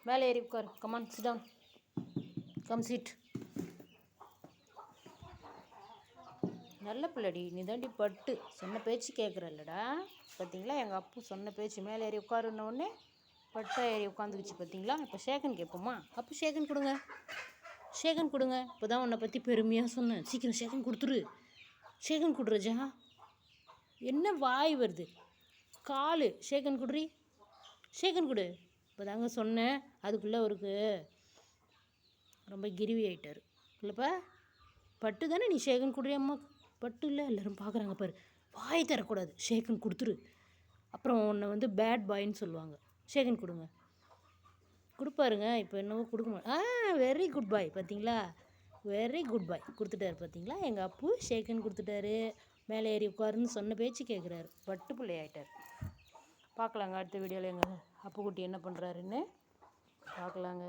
மேலே ஏறி உட்கார். Come on sit down. Come sit. நல்ல பிள்ளடி நீ தாண்டி பட்டு சொன்ன பேச்சு கேட்குறல்லடா. பார்த்தீங்களா எங்கள் அப்பு சொன்ன பேச்சு மேலே ஏறி உட்காருன்னொடனே பட்டா ஏறி உட்காந்துக்குச்சு. பார்த்தீங்களா? இப்போ ஷேகன் கேட்போமா? அப்பு ஷேகன் கொடுங்க, ஷேகன் கொடுங்க. இப்போ தான் உன்னை பற்றி பெருமையாக சொன்னேன். சீக்கிரம் ஷேகன் கொடுத்துரு. ஷேகன் கொடுறஜா. என்ன வாய் வருது? காலு ஷேகன் குடுறி, ஷேகன் கொடு. இப்போ தாங்க சொன்னேன். அதுக்குள்ளே அவருக்கு ரொம்ப கிரிவி ஆகிட்டார் இல்லைப்பா. பட்டு தானே நீ ஷேகன் குடுறி அம்மாவுக்கு. பட்டு இல்லை, எல்லோரும் பார்க்குறாங்க பாரு. வாய் தரக்கூடாது. ஷேகன் கொடுத்துரு. அப்புறம் உன்னை பேட் பாய்ன்னு சொல்லுவாங்க. ஷேகன் கொடுங்க. கொடுப்பாருங்க. இப்போ என்னவோ கொடுக்க வெரி குட் பாய். பார்த்தீங்களா? வெரி குட் பாய் கொடுத்துட்டாரு. பார்த்தீங்களா? எங்கள் அப்பு ஷேகன் கொடுத்துட்டாரு. மேலே ஏறி உட்காருன்னு சொன்ன பேச்சு கேட்குறாரு. பட்டு பிள்ளை ஆகிட்டார். பார்க்கலாங்க அடுத்த வீடியோவில் எங்கள் அப்புக்குட்டி என்ன பண்ணுறாருன்னு பார்க்கலாங்க.